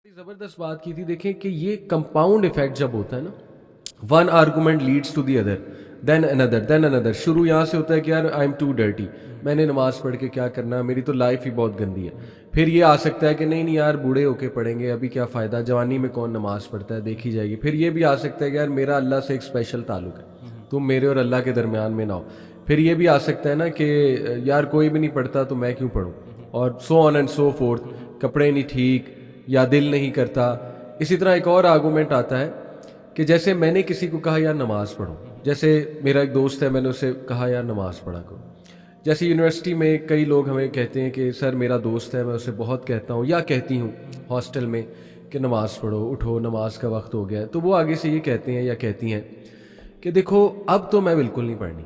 زبردست بات کی تھی. دیکھیں کہ یہ کمپاؤنڈ ایفیکٹ جب ہوتا ہے نا, one argument leads to the other, then اندر. شروع یہاں سے ہوتا ہے کہ یار آئی ایم ٹو ڈرٹی, میں نے نماز پڑھ کے کیا کرنا, میری تو لائف ہی بہت گندی ہے. پھر یہ آ سکتا ہے کہ نہیں یار بوڑھے ہو کے پڑھیں گے, ابھی کیا فائدہ, جوانی میں کون نماز پڑھتا ہے, دیکھی جائے گی. پھر یہ بھی آ سکتا ہے کہ یار میرا اللہ سے ایک اسپیشل تعلق ہے, تم میرے اور اللہ کے درمیان میں نہ ہو. پھر یہ بھی آ سکتا ہے نا کہ یار کوئی بھی نہیں پڑھتا تو میں کیوں پڑھوں, اور سو آن اینڈ سو فورتھ. کپڑے نہیں ٹھیک یا دل نہیں کرتا. اسی طرح ایک اور آرگومنٹ آتا ہے کہ جیسے میں نے کسی کو کہا یار نماز پڑھو, جیسے میرا ایک دوست ہے, میں نے اسے کہا یار نماز پڑھا کرو. جیسے یونیورسٹی میں کئی لوگ ہمیں کہتے ہیں کہ سر میرا دوست ہے, میں اسے بہت کہتا ہوں یا کہتی ہوں ہاسٹل میں کہ نماز پڑھو, اٹھو نماز کا وقت ہو گیا ہے, تو وہ آگے سے یہ کہتے ہیں یا کہتی ہیں کہ دیکھو اب تو میں بالکل نہیں پڑھنی,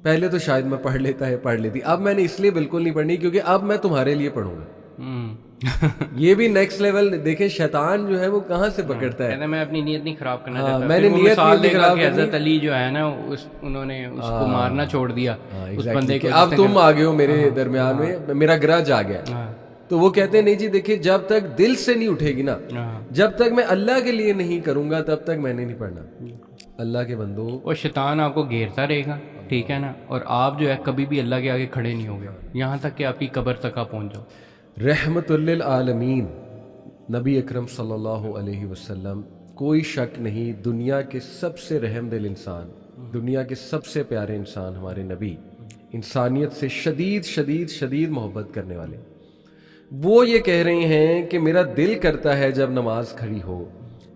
پہلے تو شاید میں پڑھ لیتی, اب میں نے اس لیے بالکل نہیں پڑھنی کیونکہ اب میں تمہارے لیے پڑھوں گا. یہ بھی نیکسٹ لیول. دیکھیں شیطان جو ہے وہ کہاں سے پکڑتا ہے, میں اپنی نیت نہیں خراب کرنا چاہتا. میں نے نیت نہیں خراب کرنی. حضرت علی جو ہے نا انہوں نے اس کو مارنا چھوڑ دیا اس بندے کو, اب تم آ گئے ہو میرے درمیان میں, میرا گرج آ گیا. تو وہ کہتے ہیں نہیں جی دیکھیے جب تک دل سے نہیں اٹھے گی نا, جب تک میں اللہ کے لیے نہیں کروں گا تب تک میں نے نہیں پڑھنا. اللہ کے بندو, وہ شیطان آپ کو گھیرتا رہے گا, ٹھیک ہے نا, اور آپ جو ہے کبھی بھی اللہ کے آگے کھڑے نہیں ہو گے یہاں تک کہ آپ کی قبر تک آپ پہنچ جاؤ. رحمت للعالمین نبی اکرم صلی اللہ علیہ وسلم, کوئی شک نہیں دنیا کے سب سے رحم دل انسان, دنیا کے سب سے پیارے انسان ہمارے نبی, انسانیت سے شدید شدید شدید محبت کرنے والے. وہ یہ کہہ رہے ہیں کہ میرا دل کرتا ہے جب نماز کھڑی ہو,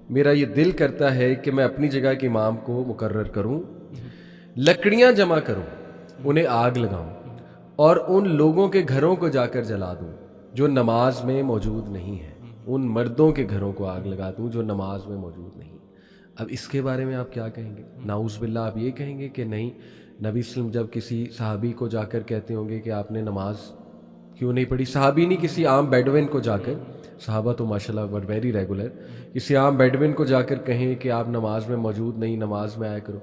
میرا یہ دل کرتا ہے کہ میں اپنی جگہ کے امام کو مقرر کروں, لکڑیاں جمع کروں, انہیں آگ لگاؤں اور ان لوگوں کے گھروں کو جا کر جلا دوں جو نماز میں موجود نہیں ہیں, ان مردوں کے گھروں کو آگ لگا دوں جو نماز میں موجود نہیں. اب اس کے بارے میں آپ کیا کہیں گے؟ نعوذ باللہ آپ یہ کہیں گے کہ نہیں نبی وسلم جب کسی صحابی کو جا کر کہتے ہوں گے کہ آپ نے نماز کیوں نہیں پڑھی, صحابی نہیں کسی عام بیڈوین کو جا کر, صحابہ تو ماشاءاللہ ور ویری ریگولر, کسی عام بیڈوین کو جا کر کہیں کہ آپ نماز میں موجود نہیں, نماز میں آیا کرو,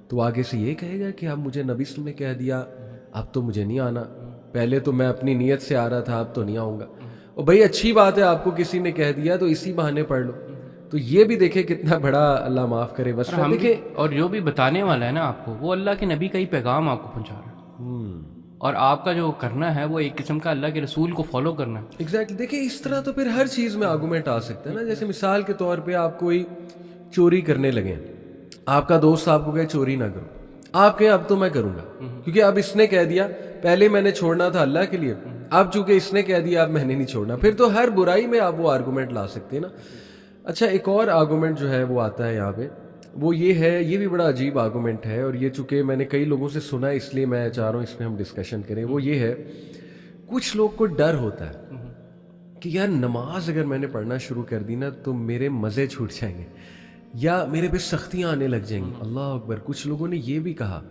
تو آگے سے یہ کہے گا کہ اب مجھے نبی وسلم نے کہہ دیا اب تو مجھے نہیں آنا, پہلے تو میں اپنی نیت سے آ رہا تھا اب تو نہیں آؤں گا. اور بھائی اچھی بات ہے آپ کو کسی نے کہہ دیا تو اسی بہانے پڑھ لو. تو یہ بھی دیکھیں کتنا بڑا اللہ معاف کرے وصفہ. دیکھیں اور جو بھی بتانے والا ہے نا آپ کو, وہ اللہ کے نبی کا ہی پیغام آپ کو پہنچا رہا ہے, اور آپ کا جو کرنا ہے وہ ایک قسم کا اللہ کے رسول کو فالو کرنا ہے. ایگزیکٹلی. دیکھیں اس طرح تو پھر ہر چیز میں آرگومنٹ آ سکتا ہے نا. جیسے مثال کے طور پہ آپ کوئی چوری کرنے لگے, آپ کا دوست آپ کو کہے چوری نہ کرو, آپ کہیں اب تو میں کروں گا کیونکہ اب اس نے کہہ دیا, پہلے میں نے چھوڑنا تھا اللہ کے لیے, اب چونکہ اس نے کہہ دیا اب میں نے نہیں چھوڑنا. پھر تو ہر برائی میں آپ وہ آرگومنٹ لا سکتے ہیں نا. اچھا ایک اور آرگومنٹ جو ہے وہ آتا ہے یہاں پہ, وہ یہ ہے, یہ بھی بڑا عجیب آرگومنٹ ہے, اور یہ چونکہ میں نے کئی لوگوں سے سنا اس لیے میں چاہ رہا ہوں اس پہ ہم ڈسکشن کریں. وہ یہ ہے, کچھ لوگ کو ڈر ہوتا ہے کہ یار نماز اگر میں نے پڑھنا شروع کر دی نا تو میرے مزے چھوٹ جائیں گے یا میرے پہ سختیاں آنے لگ جائیں گی. اللہ اکبر. کچھ لوگوں نے یہ بھی کہا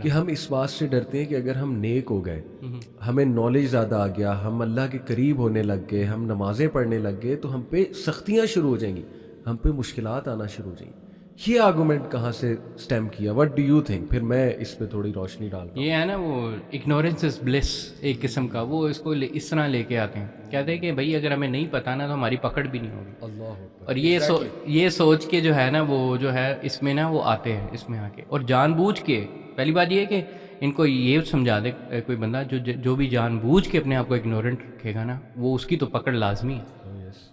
کہ ہم اس بات سے ڈرتے ہیں کہ اگر ہم نیک ہو گئے, ہمیں نالج زیادہ آ گیا, ہم اللہ کے قریب ہونے لگ گئے, ہم نمازیں پڑھنے لگ گئے, تو ہم پہ سختیاں شروع ہو جائیں گی, ہم پہ مشکلات آنا شروع ہو جائیں گی. یہ آرگومنٹ کہاں سے سٹیم کیا؟ What do you think? پھر میں اس پہ تھوڑی روشنی ڈالتا ہوں. یہ ہے نا وہ اگنورینس از بلیس ایک قسم کا, وہ اس کو اس طرح لے کے آتے ہیں, کہتے ہیں کہ بھائی اگر ہمیں نہیں پتہ نا تو ہماری پکڑ بھی نہیں ہوگی. اللہ. اور یہ سوچ کے جو ہے نا وہ جو ہے اس میں نا وہ آتے ہیں اس میں آ کے, اور جان بوجھ کے. پہلی بات یہ ہے کہ ان کو یہ سمجھا دے کوئی بندہ جو بھی جان بوجھ کے اپنے آپ کو اگنورنٹ رکھے گا نا, وہ اس کی تو پکڑ لازمی ہے.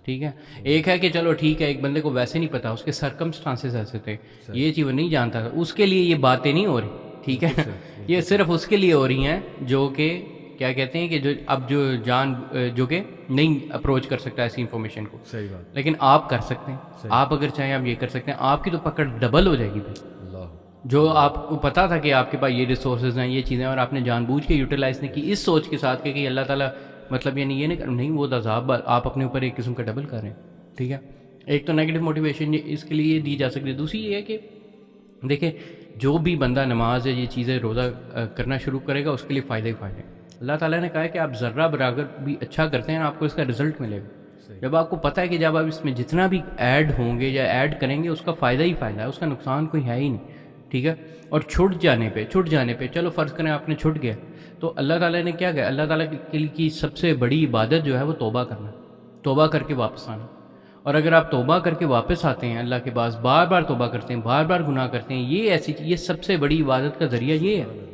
ٹھیک ہے, ایک ہے کہ چلو ٹھیک ہے ایک بندے کو ویسے نہیں پتا, اس کے سرکمسٹانسز ایسے تھے, یہ چیز وہ نہیں جانتا تھا, اس کے لیے یہ باتیں نہیں ہو رہی. ٹھیک ہے, یہ صرف اس کے لیے ہو رہی ہیں جو کہ کیا کہتے ہیں کہ جو کہ نہیں اپروچ کر سکتا ایسی انفارمیشن کو. صحیح بات. لیکن آپ کر سکتے ہیں, آپ اگر چاہیں آپ یہ کر سکتے ہیں, آپ کی تو پکڑ ڈبل ہو جائے گی بھائی. جو آپ کو پتا تھا کہ آپ کے پاس یہ ریسورسز ہیں, یہ چیزیں, اور آپ نے جان بوجھ کے یوٹیلائز نہیں کی اس سوچ کے ساتھ کہ اللہ تعالیٰ مطلب یعنی یہ نہیں وہ عذاب آپ اپنے اوپر ایک قسم کا ڈبل کر رہے ہیں. ٹھیک ہے, ایک تو نیگیٹو موٹیویشن اس کے لیے دی جا سکتی ہے. دوسری یہ ہے کہ دیکھیں جو بھی بندہ نماز یا یہ چیزیں روزہ کرنا شروع کرے گا اس کے لیے فائدہ ہی فائدہ ہے. اللہ تعالیٰ نے کہا ہے کہ آپ ذرہ برابر بھی اچھا کرتے ہیں آپ کو اس کا رزلٹ ملے گا. جب آپ کو پتہ ہے کہ جب آپ اس میں جتنا بھی ایڈ ہوں گے یا ایڈ کریں گے اس کا فائدہ ہی فائدہ ہے, اس کا نقصان کوئی ہے ہی نہیں. ٹھیک ہے, اور چھٹ جانے پہ چلو فرض کریں آپ نے چھٹ گیا, تو اللہ تعالیٰ نے کیا کہا, اللہ تعالیٰ کی سب سے بڑی عبادت جو ہے وہ توبہ کرنا. توبہ کر کے واپس آنا. اور اگر آپ توبہ کر کے واپس آتے ہیں اللہ کے پاس، بار بار توبہ کرتے ہیں، بار بار گناہ کرتے ہیں، یہ سب سے بڑی عبادت کا ذریعہ یہ ہے.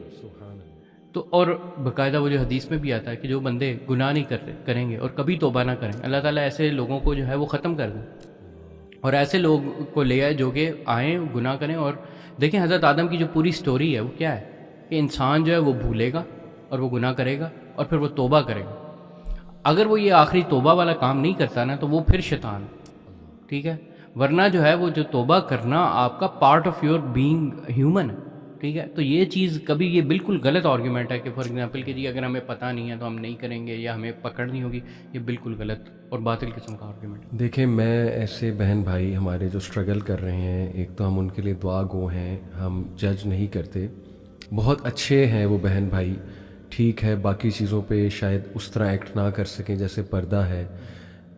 تو اور باقاعدہ وہ جو حدیث میں بھی آتا ہے کہ جو بندے گناہ نہیں کریں گے اور کبھی توبہ نہ کریں، اللہ تعالیٰ ایسے لوگوں کو جو ہے وہ ختم کر دیں، اور ایسے لوگ کو لے آئے جو کہ آئیں گناہ کریں. اور دیکھیں حضرت آدم کی جو پوری سٹوری ہے وہ کیا ہے کہ انسان جو ہے وہ بھولے گا اور وہ گناہ کرے گا اور پھر وہ توبہ کرے گا. اگر وہ یہ آخری توبہ والا کام نہیں کرتا نا تو وہ پھر شیطان، ٹھیک ہے. ورنہ جو ہے وہ جو توبہ کرنا آپ کا part of your being human ہے، ٹھیک ہے. تو یہ چیز کبھی، یہ بالکل غلط آرگیومنٹ ہے کہ فار ایگزامپل کہ جی اگر ہمیں پتہ نہیں ہے تو ہم نہیں کریں گے یا ہمیں پکڑ نہیں ہوگی. یہ بالکل غلط اور باطل قسم کا آرگیومنٹ ہے. دیکھیں میں ایسے بہن بھائی ہمارے جو اسٹرگل کر رہے ہیں، ایک تو ہم ان کے لیے دعا گو ہیں، ہم جج نہیں کرتے، بہت اچھے ہیں وہ بہن بھائی، ٹھیک ہے باقی چیزوں پہ شاید اس طرح ایکٹ نہ کر سکیں جیسے پردہ ہے.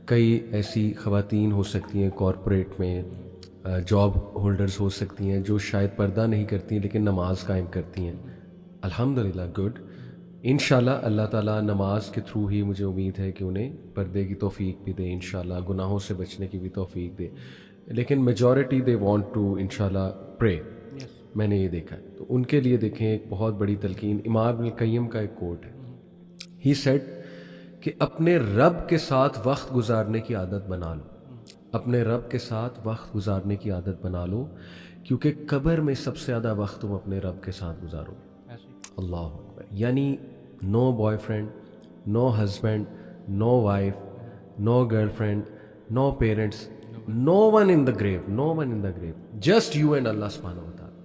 کئی ایسی خواتین ہو سکتی ہیں کارپوریٹ میں، جاب ہولڈرز ہو سکتی ہیں جو شاید پردہ نہیں کرتی ہیں لیکن نماز قائم کرتی ہیں. الحمدللہ گڈ، انشاءاللہ اللہ تعالیٰ نماز کے تھرو ہی مجھے امید ہے کہ انہیں پردے کی توفیق بھی دے، انشاءاللہ گناہوں سے بچنے کی بھی توفیق دے. لیکن میجورٹی دے وانٹ ٹو انشاءاللہ پرے، میں نے یہ دیکھا ہے. تو ان کے لیے دیکھیں ایک بہت بڑی تلقین امام ابن القیم کا ایک کوٹ ہے، ہی سیڈ کہ اپنے رب کے ساتھ وقت گزارنے کی عادت بنا لو، اپنے رب کے ساتھ وقت گزارنے کی عادت بنا لو، کیونکہ قبر میں سب سے زیادہ وقت تم اپنے رب کے ساتھ گزارو گے. اللہ اکبر. یعنی no boyfriend, no husband, no wife, no girlfriend, no parents, no one in the grave, no one in the grave, just you and اللہ سبحانہ و تعالیٰ.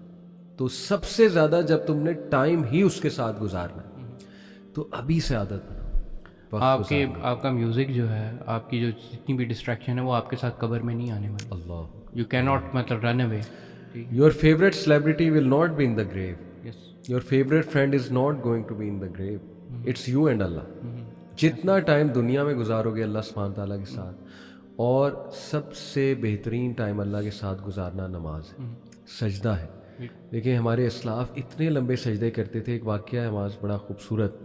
تو سب سے زیادہ جب تم نے ٹائم ہی اس کے ساتھ گزارنا ہے تو ابھی سے عادت بناؤ. آپ کا میوزک جو ہے، آپ کی جو جتنی بھی ڈسٹریکشن ہے وہ آپ کے ساتھ قبر میں نہیں آنے والی. اللہ، یو کین ناٹ مطلب run away. Your favourite celebrity will not be in the grave, your favourite friend is not going to be in the grave, it's you and اللہ. جتنا ٹائم دنیا میں گزارو گے اللہ سبحانہ تعالیٰ کے ساتھ، اور سب سے بہترین ٹائم اللہ کے ساتھ گزارنا نماز ہے، سجدہ ہے. دیکھیں ہمارے اسلاف اتنے لمبے سجدے کرتے تھے. ایک واقعہ ہے نماز بڑا خوبصورت.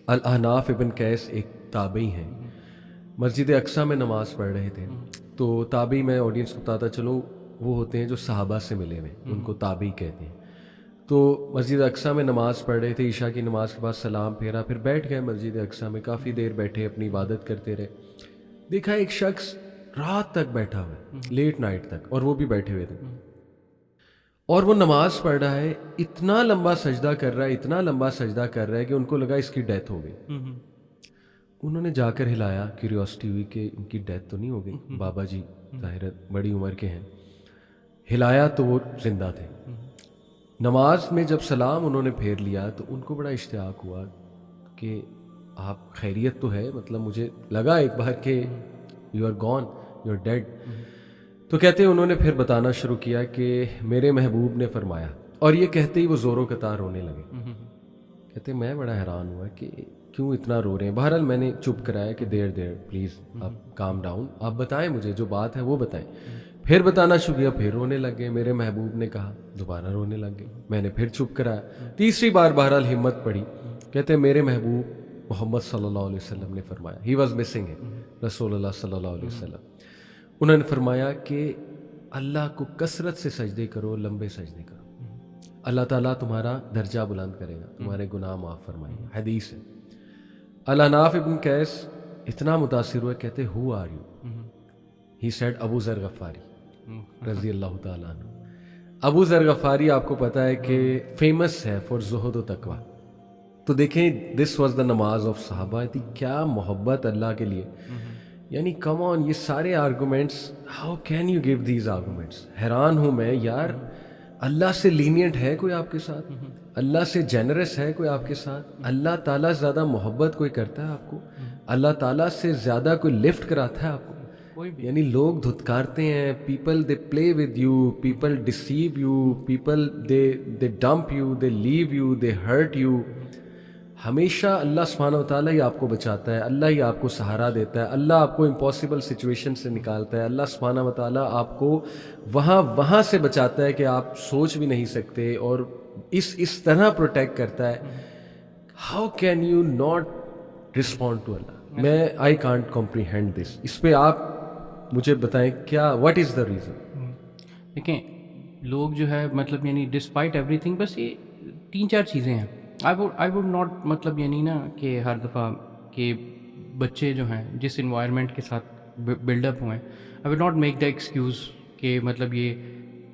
الاحناف ابن قیس ایک تابعی ہیں، مسجد اقصیٰ میں نماز پڑھ رہے تھے. تو تابعی میں آڈینس کو بتاتا چلوں وہ ہوتے ہیں جو صحابہ سے ملے ہوئے، ان کو تابعی کہتے ہیں. تو مسجد اقصیٰ میں نماز پڑھ رہے تھے، عشاء کی نماز کے بعد سلام پھیرا، پھر بیٹھ گئے مسجد اقصیٰ میں، کافی دیر بیٹھے اپنی عبادت کرتے رہے. دیکھا ایک شخص رات تک بیٹھا ہوا ہے، لیٹ نائٹ تک، اور وہ بھی بیٹھے ہوئے تھے، اور وہ نماز پڑھ رہا ہے، اتنا لمبا سجدہ کر رہا ہے، اتنا لمبا سجدہ کر رہا ہے کہ ان کو لگا اس کی ڈیتھ ہو گئی. انہوں نے جا کر ہلایا، کیوریوسٹی ہوئی کہ ان کی ڈیتھ تو نہیں ہو گئی، بابا جی ظاہر بڑی عمر کے ہیں. ہلایا تو وہ زندہ تھے. نماز میں جب سلام انہوں نے پھیر لیا تو ان کو بڑا اشتیاق ہوا کہ آپ خیریت تو ہے، مطلب مجھے لگا ایک بار کہ you are gone, you are dead. تو کہتے ہیں انہوں نے پھر بتانا شروع کیا کہ میرے محبوب نے فرمایا، اور یہ کہتے ہی وہ زور و قطار رونے لگے. کہتے میں بڑا حیران ہوا کہ کیوں اتنا رو رہے ہیں. بہرحال میں نے چپ کرایا کہ دیر پلیز آپ کام ڈاؤن، آپ بتائیں مجھے جو بات ہے وہ بتائیں. پھر بتانا شروع کیا، پھر رونے لگ گئے. میرے محبوب نے کہا، دوبارہ رونے لگ گئے. میں نے پھر چپ کرایا. تیسری بار بہرحال ہمت پڑی. کہتے میرے محبوب محمد صلی اللہ علیہ وسلم نے فرمایا، ہی واز مسنگ ہے رسول اللہ صلی اللہ علیہ وسلم. انہوں نے فرمایا کہ اللہ کو کثرت سے سجدے کرو، لمبے سجدے کرو، اللہ تعالیٰ تمہارا درجہ بلند کرے گا، تمہارے گناہ معاف فرمائے گا. حدیث ہے. الاحناف ابن قیس اتنا متاثر ہوئے، کہتے ہو are you? He said Abu Zar Ghifari رضی اللہ تعالیٰ عنہ. ابو ذر غفاری آپ کو پتا ہے کہ فیمس ہے فار زہد و تقوی. تو دیکھیں دس واز دا نماز آف صحابہ. تھی کیا محبت اللہ کے لیے. یعنی کم آن، یہ سارے arguments, how can you give these arguments. حیران ہوں میں یار، اللہ سے لینینٹ ہے کوئی آپ کے ساتھ؟ اللہ سے جنرس ہے کوئی آپ کے ساتھ؟ اللہ تعالیٰ زیادہ محبت کوئی کرتا ہے آپ کو؟ اللہ تعالیٰ سے زیادہ کوئی لفٹ کراتا ہے آپ کو؟ یعنی لوگ دھتکارتے ہیں، people they play with you, people deceive you, people they dump you, they leave you, they hurt you. ہمیشہ اللہ سبحانہ و تعالیٰ ہی آپ کو بچاتا ہے، اللہ ہی آپ کو سہارا دیتا ہے، اللہ آپ کو امپاسبل سچویشن سے نکالتا ہے، اللہ سبحانہ و تعالیٰ آپ کو وہاں سے بچاتا ہے کہ آپ سوچ بھی نہیں سکتے، اور اس طرح پروٹیکٹ کرتا ہے. How can you not respond to اللہ؟ میں آئی کانٹ کمپریہینڈ دس. اس پہ آپ مجھے بتائیں کیا واٹ از دا ریزن؟ دیکھیں لوگ جو ہے مطلب یعنی ڈسپائٹ ایوری تھنگ بس یہ 3-4 چیزیں ہیں. آئی ووڈ ناٹ مطلب یعنی نا کہ ہر دفعہ کہ بچے جو ہیں جس انوائرمنٹ کے ساتھ بلڈ اپ ہوئے ہیں I would not make the excuse کہ مطلب یہ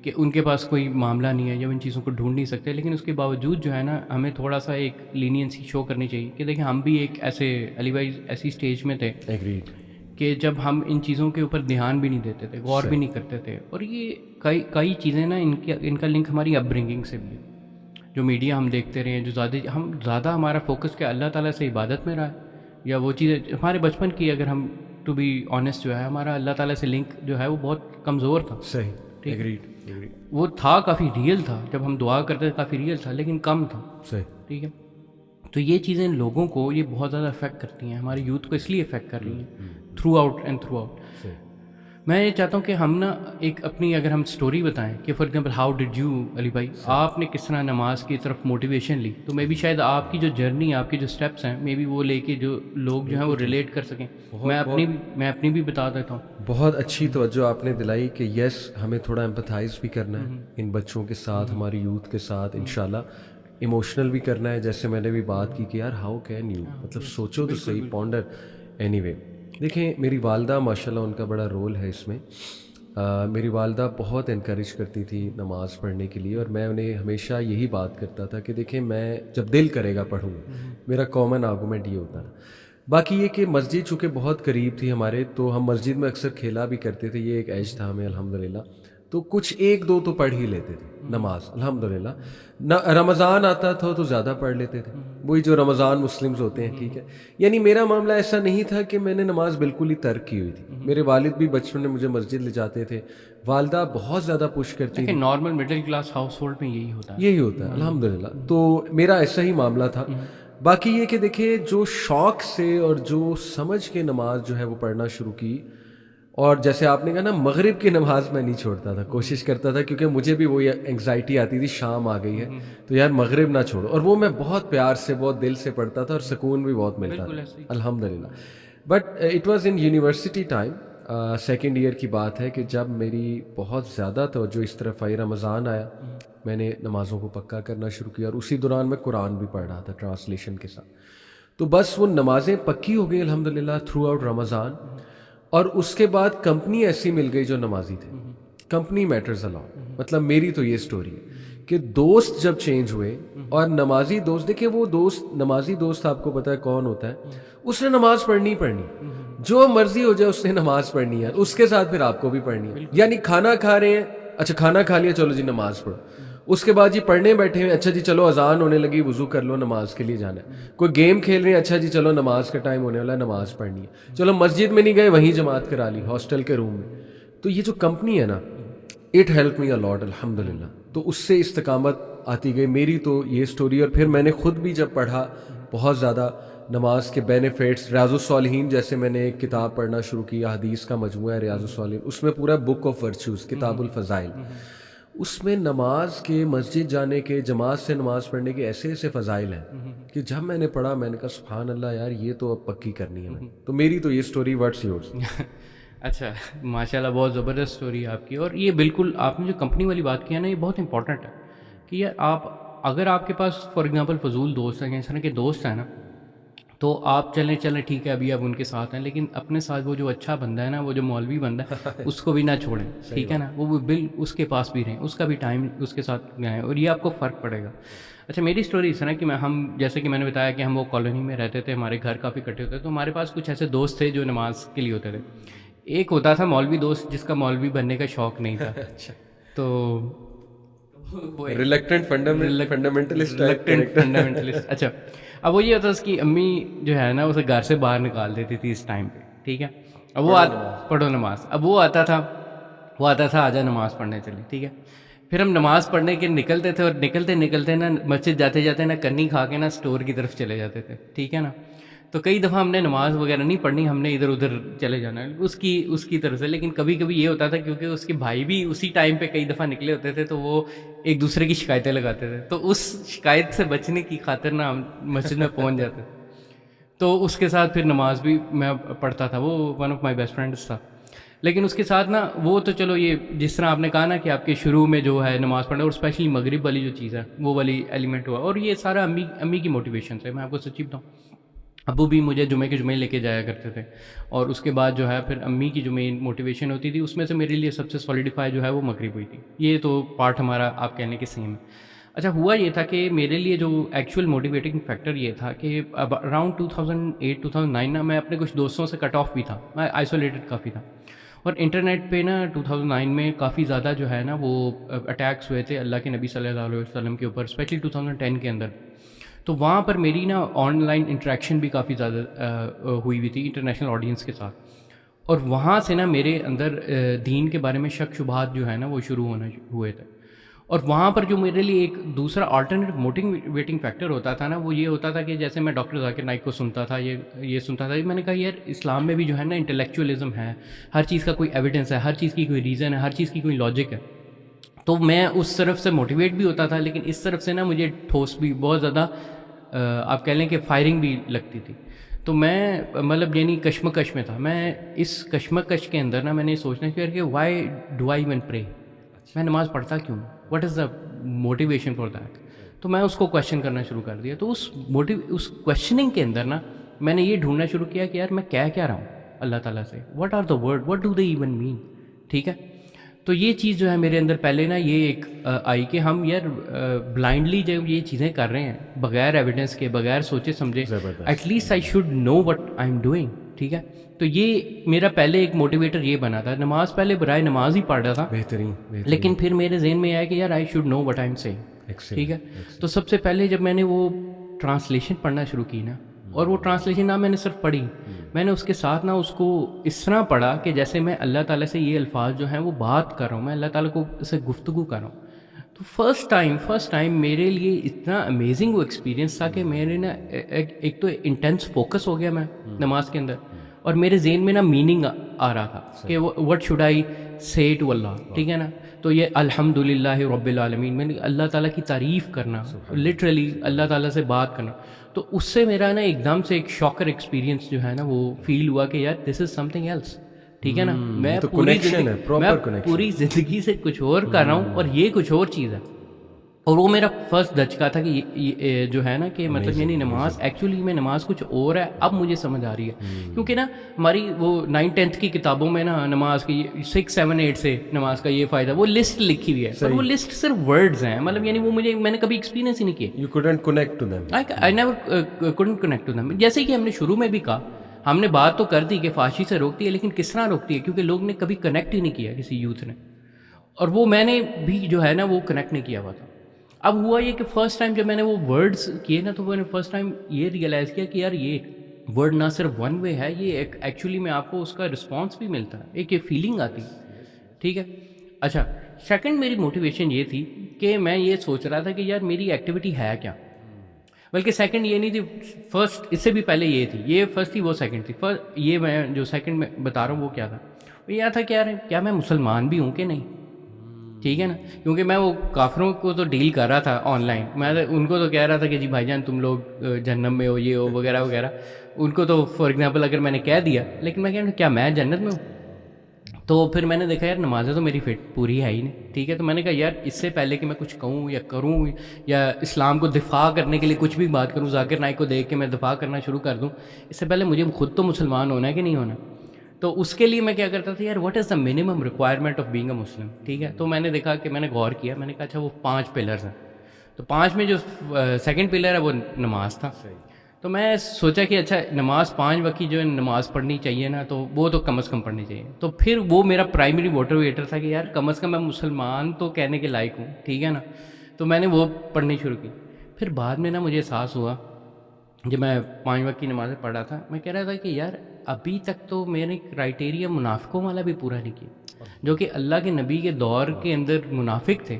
کہ ان کے پاس کوئی معاملہ نہیں ہے یا ان چیزوں کو ڈھونڈ نہیں سکتے. لیکن اس کے باوجود جو ہے نا ہمیں تھوڑا سا ایک لینینسی شو کرنی چاہیے کہ دیکھیں ہم بھی ایک ایسے علی بھائی ایسی اسٹیج میں تھے ایگریڈ کہ جب ہم ان چیزوں کے اوپر دھیان بھی نہیں دیتے تھے, غور بھی نہیں کرتے تھے. اور یہ کئی چیزیں نا ان کا لنک ہماری اپ برنگنگ سے بھی ہے. جو میڈیا ہم دیکھتے رہے ہیں, جو زیادہ ہمارا فوکس کیا اللہ تعالیٰ سے عبادت میں رہا ہے یا وہ چیزیں ہمارے بچپن کی, اگر ہم ٹو بی آنیسٹ جو ہے ہمارا اللہ تعالیٰ سے لنک جو ہے وہ بہت کمزور تھا. صحیح, ٹھیک, وہ تھا کافی ریئل تھا, جب ہم دعا کرتے تھے کافی ریئل تھا لیکن کم تھا. صحیح, ٹھیک ہے. تو یہ چیزیں لوگوں کو یہ بہت زیادہ افیکٹ کرتی ہیں, ہماری یوتھ کو اس لیے افیکٹ کر رہی ہیں through out and through out. میں یہ چاہتا ہوں کہ ہم نا ایک اپنی اگر ہم اسٹوری بتائیں کہ for example how did you Ali بھائی آپ نے کس طرح نماز کی طرف موٹیویشن لی, تو مے بی شاید آپ کی جو جرنی آپ کے جو اسٹیپس ہیں مے بی وہ لے کے جو لوگ جو ہیں وہ ریلیٹ کر سکیں. میں اپنی بھی بتا دیتا ہوں. بہت اچھی توجہ آپ نے دلائی کہ یس ہمیں تھوڑا ایمپتھائز بھی کرنا ہے ان بچوں کے ساتھ, ہماری یوتھ کے ساتھ, انشاءاللہ ایموشنل بھی کرنا ہے. جیسے میں نے بھی بات کی کہ یار ہاؤ کین یو, مطلب سوچو تو صحیح, پونڈر. اینی وے دیکھیں میری والدہ ماشاءاللہ ان کا بڑا رول ہے اس میں. میری والدہ بہت انکریج کرتی تھی نماز پڑھنے کے لیے, اور میں انہیں ہمیشہ یہی بات کرتا تھا کہ دیکھیں میں جب دل کرے گا پڑھوں گا. میرا کامن آرگومنٹ یہ ہوتا ہے. باقی یہ کہ مسجد چونکہ بہت قریب تھی ہمارے, تو ہم مسجد میں اکثر کھیلا بھی کرتے تھے. یہ ایک ایج تھا ہمیں الحمدللہ, تو کچھ 1-2 تو پڑھ ہی لیتے تھے نماز الحمدللہ. رمضان آتا تھا تو زیادہ پڑھ لیتے تھے, وہی جو رمضان مسلمز ہوتے ہیں. ٹھیک ہے, یعنی میرا معاملہ ایسا نہیں تھا کہ میں نے نماز بالکل ہی ترک کی ہوئی تھی. میرے والد بھی بچپن میں مجھے مسجد لے جاتے تھے, والدہ بہت زیادہ پش کرتی تھی. Normal middle class house hold میں یہی ہوتا ہے الحمدللہ. تو میرا ایسا ہی معاملہ تھا. باقی یہ کہ دیکھیں جو شوق سے اور جو سمجھ کے نماز جو ہے وہ پڑھنا شروع کی, اور جیسے آپ نے کہا نا مغرب کی نماز میں نہیں چھوڑتا تھا, کوشش کرتا تھا کیونکہ مجھے بھی وہ انگزائٹی آتی تھی شام آ گئی ہے تو یار مغرب نہ چھوڑو, اور وہ میں بہت پیار سے بہت دل سے پڑھتا تھا اور سکون بھی بہت ملتا تھا الحمدللہ. But it was in university time, second year کی بات ہے کہ جب میری بہت زیادہ توجہ اس طرف آئی, رمضان آیا, میں نے نمازوں کو پکا کرنا شروع کیا, اور اسی دوران میں قرآن بھی پڑھ رہا تھا ٹرانسلیشن کے ساتھ. تو بس وہ نمازیں پکی ہو گئی الحمدللہ تھرو آؤٹ رمضان. اور اس کے بعد کمپنی ایسی مل گئی جو نمازی تھے. Company matters a lot. مطلب میری تو یہ سٹوری ہے کہ دوست جب چینج ہوئے اور نمازی دوست, دیکھیں وہ دوست نمازی دوست آپ کو پتا ہے کون ہوتا ہے, اس نے نماز پڑھنی جو مرضی ہو جائے اس نے نماز پڑھنی ہے, اس کے ساتھ پھر آپ کو بھی پڑھنی ہے. یعنی کھانا کھا رہے ہیں, اچھا کھانا کھا لیا چلو جی نماز پڑھو, اس کے بعد جی پڑھنے بیٹھے ہیں, اچھا جی چلو اذان ہونے لگی وضو کر لو نماز کے لیے جانا ہے. کوئی گیم کھیل رہے ہیں, اچھا جی چلو نماز کا ٹائم ہونے والا ہے نماز پڑھنی ہے, چلو مسجد میں نہیں گئے وہیں جماعت کرا لی ہاسٹل کے روم میں. تو یہ جو کمپنی ہے نا اٹ ہیلپ می اے لاٹ الحمدللہ. تو اس سے استقامت آتی گئی. میری تو یہ سٹوری, اور پھر میں نے خود بھی جب پڑھا بہت زیادہ نماز کے بینیفٹس. ریاض الصالحین جیسے میں نے ایک کتاب پڑھنا شروع کیا, حدیث کا مجموعہ ہے ریاض الصالحین, اس میں پورا بک آف ورچوز کتاب الفضائل, اس میں نماز کے مسجد جانے کے جماعت سے نماز پڑھنے کے ایسے ایسے فضائل ہیں کہ جب میں نے پڑھا میں نے کہا سبحان اللہ یار یہ تو اب پکی کرنی ہے. تو میری تو یہ سٹوری واٹس یورز. اچھا ماشاءاللہ بہت زبردست سٹوری ہے آپ کی. اور یہ بالکل آپ نے جو کمپنی والی بات کی ہے نا یہ بہت امپورٹنٹ ہے کہ یار آپ اگر آپ کے پاس فار ایگزامپل فضول دوست ہیں, اس طرح کے دوست ہیں نا, تو آپ چلیں ٹھیک ہے ابھی آپ ان کے ساتھ ہیں, لیکن اپنے ساتھ وہ جو اچھا بندہ ہے نا, وہ جو مولوی بندہ ہے اس کو بھی نہ چھوڑیں. ٹھیک ہے نا, وہ بل اس کے پاس بھی رہیں, اس کا بھی ٹائم اس کے ساتھ گئیں, اور یہ آپ کو فرق پڑے گا. اچھا میری سٹوری اس طرح کہ ہم جیسے کہ میں نے بتایا کہ ہم وہ کالونی میں رہتے تھے, ہمارے گھر کافی کٹے ہوتے تھے, تو ہمارے پاس کچھ ایسے دوست تھے جو نماز کے لیے ہوتے تھے. ایک ہوتا تھا مولوی دوست جس کا مولوی بننے کا شوق نہیں تھا, تو ریلیکٹنٹ فنڈامنٹلسٹ. اچھا اب وہ یہ ہوتا اس کی امی جو ہے نا اسے گھر سے باہر نکال دیتی تھی اس ٹائم پہ. ٹھیک ہے, اب وہ پڑھو نماز. اب وہ آتا تھا آجا نماز پڑھنے چلی. ٹھیک ہے, پھر ہم نماز پڑھنے کے نکلتے تھے, اور نکلتے نا مسجد جاتے نا کنی کھا کے نا اسٹور کی طرف چلے جاتے تھے. ٹھیک ہے نا, تو کئی دفعہ ہم نے نماز وغیرہ نہیں پڑھنی, ہم نے ادھر ادھر چلے جانا اس کی طرف سے. لیکن کبھی یہ ہوتا تھا کیونکہ اس کے بھائی بھی اسی ٹائم پہ کئی دفعہ نکلے ہوتے تھے, تو وہ ایک دوسرے کی شکایتیں لگاتے تھے, تو اس شکایت سے بچنے کی خاطر نا ہم مسجد میں پہنچ جاتے. تو اس کے ساتھ پھر نماز بھی میں پڑھتا تھا. وہ one of my best friends تھا. لیکن اس کے ساتھ نا وہ تو چلو یہ جس طرح آپ نے کہا نا کہ آپ کے شروع میں جو ہے نماز پڑھنا اور اسپیشلی مغرب والی جو چیز ہے وہ والی ایلیمنٹ ہوا, اور یہ سارا امی کی موٹیویشن سے. میں آپ کو سچی بتاؤں, ابو بھی مجھے جمعے کے جمعے لے کے جایا کرتے تھے, اور اس کے بعد جو ہے پھر امی کی جو مین موٹیویشن ہوتی تھی اس میں سے میرے لیے سب سے سولیڈیفائی جو ہے وہ مغرب ہوئی تھی. یہ تو پارٹ ہمارا آپ کہنے کے سیم ہے. اچھا ہوا یہ تھا کہ میرے لیے جو ایکچوئل موٹیویٹنگ فیکٹر یہ تھا کہ اب اراؤنڈ 2008-2009 نا میں اپنے کچھ دوستوں سے کٹ آف بھی تھا, میں آئسولیٹڈ کافی تھا. اور انٹرنیٹ پہ نا 2009 میں کافی زیادہ جو ہے نا وہ اٹیکس ہوئے تھے اللہ کے نبی صلی اللہ علیہ وسلم کے اوپر, اسپیشلی 2010 کے اندر. تو وہاں پر میری نا آن لائن انٹریکشن بھی کافی زیادہ ہوئی تھی انٹرنیشنل آڈینس کے ساتھ, اور وہاں سے نا میرے اندر دین کے بارے میں شک شبہات جو ہے نا وہ شروع ہونے ہوئے تھے. اور وہاں پر جو میرے لیے ایک دوسرا آلٹرنیٹ موٹیویٹنگ فیکٹر ہوتا تھا نا وہ یہ ہوتا تھا کہ جیسے میں ڈاکٹر ذاکر نائک کو سنتا تھا, یہ سنتا تھا, میں نے کہا یار اسلام میں بھی جو ہے نا انٹلیکچوئلزم ہے, ہر چیز کا کوئی ایویڈنس ہے, ہر چیز کی کوئی ریزن ہے, ہر چیز کی کوئی لاجک ہے. تو میں اس طرف سے موٹیویٹ بھی ہوتا تھا, لیکن اس طرف سے نا مجھے ٹھوس بھی بہت زیادہ آپ کہہ لیں کہ فائرنگ بھی لگتی تھی. تو میں مطلب یعنی کشمکش میں تھا. میں اس کشمکش کے اندر نا میں نے سوچنا کیا کہ وائی ڈو آئی ایون پرے, میں نماز پڑھتا کیوں, what is the motivation for that. تو میں اس کو کویشچن کرنا شروع کر دیا. تو اس کویشچننگ کے اندر نا میں نے یہ ڈھونڈنا شروع کیا کہ یار میں کیا رہا ہوں اللہ تعالیٰ سے, what are the word, what do they even mean. ٹھیک ہے, تو یہ چیز جو ہے میرے اندر پہلے نا یہ ایک آئی کہ ہم یار بلائنڈلی جب یہ چیزیں کر رہے ہیں بغیر ایویڈنس کے, بغیر سوچے سمجھے, at least I should know what I am doing. ٹھیک ہے, تو یہ میرا پہلے ایک موٹیویٹر یہ بنا تھا. نماز پہلے برائے نماز ہی پڑھ رہا تھا, بہترین, لیکن پھر میرے ذہن میں آیا کہ یار I should know what I am seeing. ٹھیک ہے, تو سب سے پہلے جب میں نے وہ ٹرانسلیشن پڑھنا شروع کی نا, اور وہ ٹرانسلیشن نہ میں نے صرف پڑھی, میں نے اس کے ساتھ نا اس کو اس طرح پڑھا کہ جیسے میں اللہ تعالیٰ سے یہ الفاظ جو ہیں وہ بات کر رہا ہوں, میں اللہ تعالیٰ کو سے گفتگو کر رہا ہوں. تو فرسٹ ٹائم میرے لیے اتنا امیزنگ وہ ایکسپیرینس تھا کہ میرے نا ایک تو انٹینس فوکس ہو گیا میں نماز کے اندر, اور میرے ذہن میں نا میننگ آ رہا تھا کہ وٹ شوڈ آئی سے ٹو اللہ. ٹھیک ہے نا, تو یہ الحمدللہ رب العالمین, میں نے اللہ تعالیٰ کی تعریف کرنا, لٹرلی اللہ تعالیٰ سے بات کرنا. تو اس سے میرا نا ایک دم سے ایک شاکر ایکسپیرینس جو ہے نا وہ فیل ہوا کہ یار دس از سم تھنگ ایلس. ٹھیک ہے نا, میں پوری زندگی سے کچھ اور کر رہا ہوں اور یہ کچھ اور چیز ہے. اور وہ میرا فرسٹ دھچکا تھا کہ یہ جو ہے نا کہ مطلب یعنی نماز ایکچولی میں نماز کچھ اور ہے. اب مجھے سمجھ آ رہی ہے, کیونکہ نا ہماری وہ 9th-10th کی کتابوں میں نا نماز کی 6, 7, 8 سے نماز کا یہ فائدہ, وہ لسٹ لکھی ہوئی ہے, پر وہ لسٹ صرف ورڈز ہیں. مطلب یعنی وہ میں نے کبھی ایکسپیرینس ہی نہیں کیا. You couldn't connect to them. I never couldn't connect to them. جیسے کہ ہم نے شروع میں بھی کہا, ہم نے بات تو کر دی کہ فحاشی سے روکتی ہے, لیکن کس طرح روکتی ہے, کیونکہ لوگ نے کبھی کنیکٹ ہی نہیں کیا کسی یوتھ نے, اور وہ میں نے بھی جو ہے نا وہ کنیکٹ نہیں کیا ہوا تھا. اب ہوا یہ کہ فرسٹ ٹائم جب میں نے وہ ورڈز کیے نا, تو میں نے فرسٹ ٹائم یہ ریئلائز کیا کہ یار یہ ورڈ نہ صرف ون وے ہے, یہ ایکچولی میں آپ کو اس کا رسپانس بھی ملتا ہے, ایک یہ فیلنگ آتی. ٹھیک ہے, اچھا سیکنڈ میری موٹیویشن یہ تھی کہ میں یہ سوچ رہا تھا کہ یار میری ایکٹیویٹی ہے کیا. بلکہ سیکنڈ یہ نہیں تھی, فرسٹ اس سے بھی پہلے یہ تھی, یہ فرسٹ تھی وہ سیکنڈ تھی. یہ میں جو سیکنڈ میں بتا رہا ہوں وہ کیا تھا, وہ یہ تھا کہ یار کیا میں مسلمان بھی ہوں کہ نہیں. ٹھیک ہے نا, کیونکہ میں وہ کافروں کو تو ڈیل کر رہا تھا آن لائن, میں ان کو تو کہہ رہا تھا کہ جی بھائی جان تم لوگ جہنم میں ہو, یہ ہو وغیرہ وغیرہ. ان کو تو فار ایگزامپل اگر میں نے کہہ دیا, لیکن میں کیا میں جنت میں ہوں. تو پھر میں نے دیکھا یار نمازیں تو میری فٹ پوری ہے ہی نہیں. ٹھیک ہے, تو میں نے کہا یار اس سے پہلے کہ میں کچھ کہوں یا کروں یا اسلام کو دفاع کرنے کے لیے کچھ بھی بات کروں, ذاکر نائک کو دیکھ کے میں دفاع کرنا شروع کر دوں, اس سے پہلے مجھے خود تو مسلمان ہونا ہے کہ نہیں ہونا. تو اس کے لیے میں کیا کرتا تھا, یار what is the minimum requirement of being a Muslim. ٹھیک ہے, تو میں نے دیکھا کہ میں نے غور کیا, میں نے کہا اچھا وہ 5 پلرز ہیں. تو 5 میں جو سیکنڈ پلر ہے وہ نماز تھا. تو میں سوچا کہ اچھا نماز 5 وقت کی جو نماز پڑھنی چاہیے نا, تو وہ تو کم از کم پڑھنی چاہیے. تو پھر وہ میرا پرائمری موٹیویٹر تھا کہ یار کم از کم میں مسلمان تو کہنے کے لائق ہوں. ٹھیک ہے نا, تو میں نے وہ پڑھنی شروع کی. پھر بعد میں نا مجھے احساس ہوا جب میں 5 وقت کی نمازیں پڑھ رہا تھا, میں کہہ رہا تھا کہ یار ابھی تک تو میں نے کرائٹیریا منافقوں والا بھی پورا نہیں کیا, جو کہ اللہ کے نبی کے دور کے اندر منافق تھے,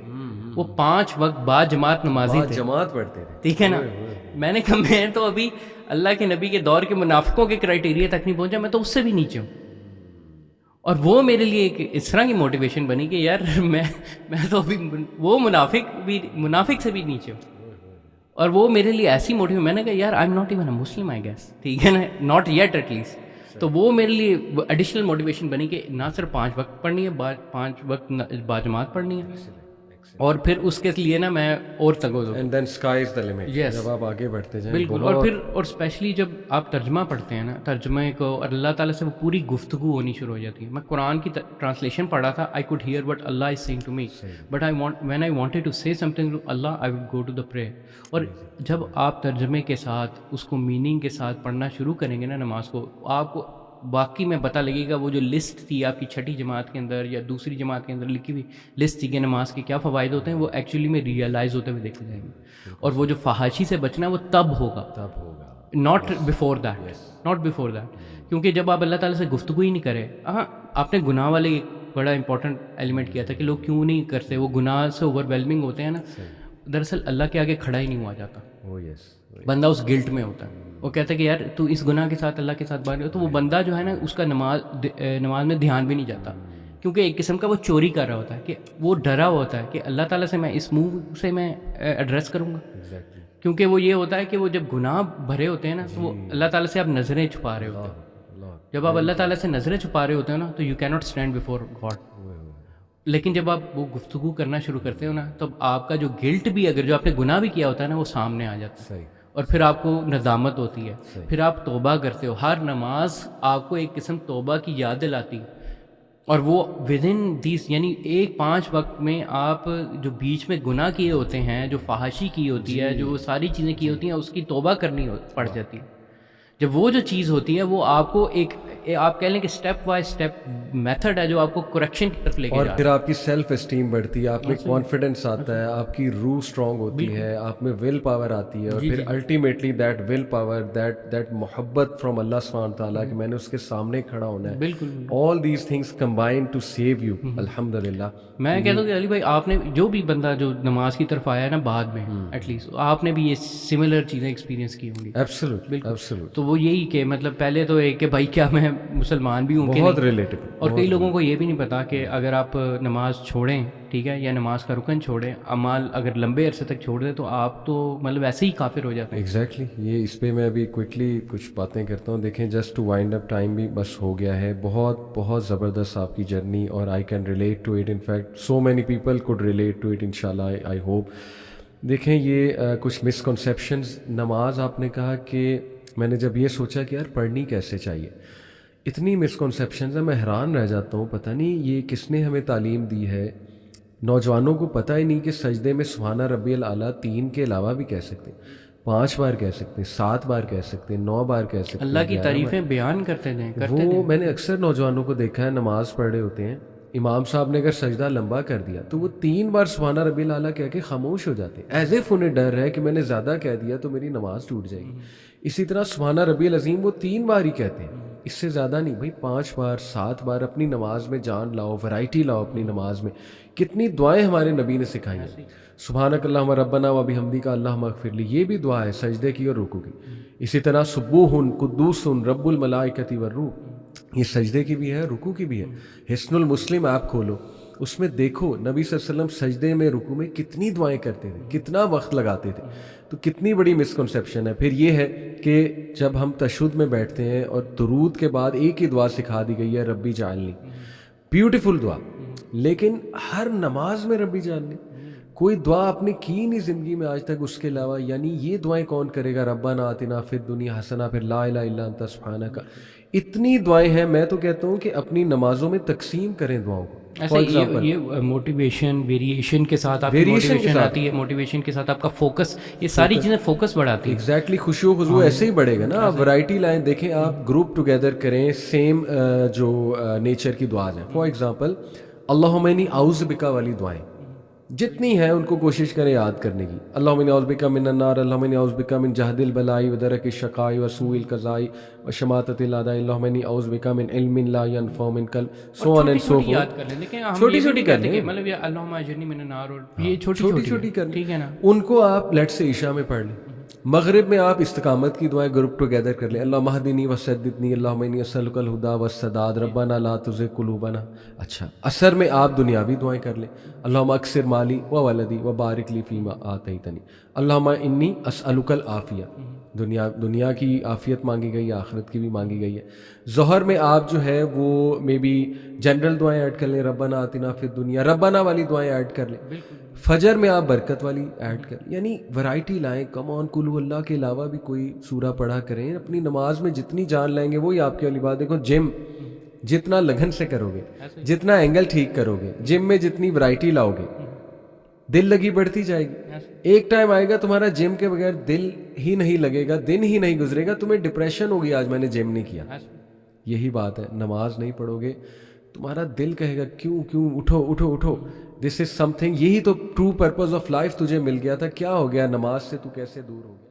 وہ 5 وقت بعد جماعت نمازی تھے, جماعت پڑھتے تھے. ٹھیک ہے نا, میں نے کہا میں تو ابھی اللہ کے نبی کے دور کے منافقوں کے کرائٹیریا تک نہیں پہنچا, میں تو اس سے بھی نیچے ہوں. اور وہ میرے لیے ایک اس طرح کی موٹیویشن بنی کہ یار میں تو ابھی وہ منافق سے بھی نیچے ہوں. اور وہ میرے لیے ایسی موٹیو، میں نے کہا یار I am not even a Muslim I guess, ٹھیک ہے نا، ناٹ یٹ ایٹ لیسٹ. تو وہ میرے لیے ایڈیشنل موٹیویشن بنی کہ نہ صرف 5 وقت پڑھنی ہے، 5 وقت باجماعت پڑھنی ہے، اور پھر اس کے لیے نا میں اور تگو دو. And then sky is the limit. Yes. جب آپ آگے بڑھتے جائیں بالکل. اور پھر اور اسپیشلی جب آپ ترجمہ پڑھتے ہیں نا، ترجمے کو اور اللہ تعالیٰ سے وہ پوری گفتگو ہونی شروع ہو جاتی ہے. میں قرآن کی ٹرانسلیشن پڑھا تھا، آئی کوڈ ہیئر وٹ اللہ is saying to me, but when I wanted to say something to اللہ I would go to the prayer. اور جب آپ ترجمے کے ساتھ اس کو میننگ کے ساتھ پڑھنا شروع کریں گے نا نماز کو، آپ کو باقی میں پتہ لگے گا وہ جو لسٹ تھی آپ کی چھٹی جماعت کے اندر یا دوسری جماعت کے اندر لکھی ہوئی لسٹ تھی کہ نماز کے کیا فوائد ہوتے ہیں، وہ ایکچولی میں ریئلائز ہوتے ہوئے دیکھے جائیں گے. اور وہ جو فحاشی سے بچنا ہے وہ تب ہوگا، not before that, not before that. کیونکہ جب آپ اللہ تعالیٰ سے گفتگو ہی نہیں کرے. ہاں آپ نے گناہ والے ایک بڑا امپورٹنٹ ایلیمنٹ کیا تھا کہ لوگ کیوں نہیں کرتے، وہ گناہ سے اوور ویلمنگ ہوتے ہیں نا. دراصل اللہ کے آگے کھڑا ہی نہیں ہوا جاتا، بندہ اس گلٹ میں ہوتا ہے. وہ کہتا ہے کہ یار تو اس گناہ کے ساتھ اللہ کے ساتھ بات کرو، تو وہ بندہ جو ہے نا اس کا نماز میں دھیان بھی نہیں جاتا، کیونکہ ایک قسم کا وہ چوری کر رہا ہوتا ہے کہ وہ ڈرا ہوتا ہے کہ اللہ تعالیٰ سے میں اس منہ سے میں ایڈریس کروں گا. کیونکہ وہ یہ ہوتا ہے کہ وہ جب گناہ بھرے ہوتے ہیں نا تو وہ اللہ تعالیٰ سے آپ نظریں چھپا رہے ہوتے ہیں. جب آپ اللہ تعالیٰ سے نظریں چھپا رہے ہوتے ہیں نا تو یو کی ناٹ اسٹینڈ بفور گاڈ. لیکن جب آپ وہ گفتگو کرنا شروع کرتے ہو نا تب آپ کا جو گلٹ بھی، اگر جو آپ نے گناہ بھی کیا ہوتا ہے نا، وہ سامنے آ جاتا ہے. اور پھر آپ کو ندامت ہوتی ہے، پھر آپ توبہ کرتے ہو. ہر نماز آپ کو ایک قسم توبہ کی یاد دلاتی ہے. اور وہ ود ان دیس، یعنی 5 وقت میں آپ جو بیچ میں گناہ کیے ہوتے ہیں، جو فحاشی کی ہوتی ہے، جو ساری چیزیں کی ہوتی ہیں، اس کی توبہ کرنی پڑ جاتی ہے. جب وہ جو چیز ہوتی ہے وہ آپ کو ایک آپ کہہ لیں کہ اسٹیپ بائی اسٹیپ میتھڈ ہے جو آپ کو کریکشن کی طرف لے کے جا رہا ہے. اور پھر آپ کی سیلف اسٹیم بڑھتی ہے، آپ میں کانفیڈنس آتا ہے، آپ کی روح اسٹرانگ ہوتی ہے، آپ میں ول پاور آتی ہے. اور پھر ultimately that will power, that محبت فرام اللہ سبحانہ تعالیٰ کہ میں نے اس کے سامنے کھڑا ہونا ہے. بالکل. All these things combine to save you. الحمدللہ. میں کہتا ہوں کہ علی بھائی آپ نے جو بھی بندہ جو نماز کی طرف آیا ہے نا بعد میں، ایٹ لیسٹ آپ نے بھی یہ سملر چیزیں ایکسپیرینس کی ہوں گی. ایبسولوٹ. تو وہ یہی کہ مطلب پہلے تو ایک کہ بھائی کیا میں مسلمان بھی ہوں کہ بہت ریلیٹیبل. اور کئی لوگوں کو یہ بھی نہیں پتا کہ اگر آپ نماز چھوڑیں، ٹھیک ہے، یا نماز کا رکن چھوڑیں، اعمال اگر لمبے عرصے تک چھوڑ دیں تو آپ تو مطلب ایسے ہی کافر ہو جاتے ہیں. ایگزیکٹلی. یہ اس پہ میں ابھی کوئکلی کچھ باتیں کرتا ہوں. دیکھیں just to wind up, time بھی بس ہو گیا ہے. بہت زبردست آپ کی جرنی، اور I can relate to it. In fact so many people could relate to it انشاءاللہ، آئی ہوپ. دیکھیں یہ کچھ مسکنسیپشنز. نماز آپ نے کہا کہ میں نے جب یہ سوچا کہ یار پڑھنی کیسے چاہیے، اتنی مسکنسیپشنز ہیں، میں حیران رہ جاتا ہوں. پتہ نہیں یہ کس نے ہمیں تعلیم دی ہے. نوجوانوں کو پتہ ہی نہیں کہ سجدے میں سبحان ربی الاعلیٰ 3 کے علاوہ بھی کہہ سکتے ہیں، 5 بار کہہ سکتے ہیں، 7 بار کہہ سکتے ہیں، 9 بار کہہ سکتے ہیں. اللہ کی تعریفیں بیان کرتے ہیں. وہ میں نے اکثر نوجوانوں کو دیکھا ہے نماز پڑھ رہے ہوتے ہیں، امام صاحب نے اگر سجدہ لمبا کر دیا تو وہ 3 بار سبحان ربی الاعلیٰ کہہ کے خاموش ہو جاتے ہیں، ایز اف انہیں ڈر ہے کہ میں نے زیادہ کہہ دیا تو میری نماز ٹوٹ جائے گی. اسی طرح سبحان ربی العظیم وہ 3 بار ہی کہتے ہیں، اس سے زیادہ نہیں. بھائی 5 بار 7 بار اپنی نماز میں جان لاؤ، ورائٹی لاؤ اپنی نماز میں. کتنی دعائیں ہمارے نبی نے سکھائی ہیں. سبحانک اللہم ربنا و بحمدک اللہم اغفر لی، یہ بھی دعا ہے سجدے کی اور رکوع کی. اسی طرح سبوح قدوس رب الملائکۃ والروح، یہ سجدے کی بھی ہے، رکوع کی بھی ہے. حسن المسلم ایپ کھولو، اس میں دیکھو نبی صلی اللہ علیہ وسلم سجدے میں رکوع میں کتنی دعائیں کرتے تھے، کتنا وقت لگاتے تھے. تو کتنی بڑی مسکنسیپشن ہے. پھر یہ ہے کہ جب ہم تشہد میں بیٹھتے ہیں اور درود کے بعد ایک ہی دعا سکھا دی گئی ہے، ربی جعلنی، بیوٹیفل دعا، لیکن ہر نماز میں ربی جعلنی. کوئی دعا آپ نے کی نہیں زندگی میں آج تک اس کے علاوہ. یعنی یہ دعائیں کون کرے گا؟ ربنا آتنا فی الدنیا حسنہ، پھر لا الہ الا انت سبحانک. اتنی دعائیں ہیں. میں تو کہتا ہوں کہ اپنی نمازوں میں تقسیم کریں دعاؤں کو. یہ موٹیویشن ویریشن کے ساتھ آپ کی موٹیویشن آتی ہے، موٹیویشن کے ساتھ آپ کا فوکس، یہ ساری چیزیں فوکس بڑھاتی ہیں. ایگزیکٹلی. خوشی و خضوع ایسے ہی بڑھے گا نا. آپ ورائٹی لائیں. دیکھیں آپ گروپ ٹوگیدر کریں سیم جو نیچر کی دعائیں ہیں. فار ایگزامپل اللہم انی اعوذ بک والی دعائیں جتنی ہیں ان کو کوشش کریں یاد کرنے کی. اللہم انی اعوذ بک من النار، اللہم انی اعوذ بک من جہد البلاء ودرک الشقاء وسوء القضاء وشماتۃ الاعداء، اللہم انی اعوذ بک من علم لا ينفع من قلب، سو آن اینڈ سو فورتھ. یاد کر لیں. دیکھیں ہم چھوٹی چھوٹی کر لیں، مطلب یہ اللہم اجرنی من النار، اور یہ چھوٹی چھوٹی چھوٹی کر لیں. ٹھیک ہے نا. ان کو آپ لیٹ سے عشاء میں پڑھ لیں. مغرب میں آپ استقامت کی دعائیں گروپ ٹوگیدر کر لیں. اللہ مہدنی وسددنی اللہم انی اسألک الہدی والسداد ربنا لا تزغ قلوبنا. اچھا عصر میں آپ دنیاوی دعائیں کر لیں. اللہم اکثر مالی و ولدی و بارک لی فیما آتیتنی. اللہم انی اسألک العافیہ. دنیا کی عافیت مانگی گئی ہے, آخرت کی بھی مانگی گئی ہے. ظہر میں آپ جو ہے وہ مے بی جنرل دعائیں ایڈ کر لیں, ربنا آتنا فی الدنیا, ربنا والی دعائیں ایڈ کر لیں. فجر میں آپ برکت والی ایڈ کر, یعنی ورائٹی لائیں. کم آن کلو اللہ کے علاوہ بھی کوئی سورہ پڑھا کریں. اپنی نماز میں جتنی جان لائیں گے وہی آپ کی والی بات. دیکھو جم جتنا لگن سے کرو گے, جتنا اینگل ٹھیک کرو گے, جم میں جتنی ورائٹی لاؤ گے, دل لگی بڑھتی جائے گی. ایک ٹائم آئے گا تمہارا جم کے بغیر دل ہی نہیں لگے گا, دن ہی نہیں گزرے گا, تمہیں ڈپریشن ہوگی آج میں نے جم نہیں کیا. یہی بات ہے, نماز نہیں پڑھو گے تمہارا دل کہے گا کیوں کیوں, اٹھو اٹھو اٹھو. دس از سم تھنگ. یہی تو ٹرو پرپز آف لائف تجھے مل گیا تھا, کیا ہو گیا نماز سے تو کیسے دور ہو گیا.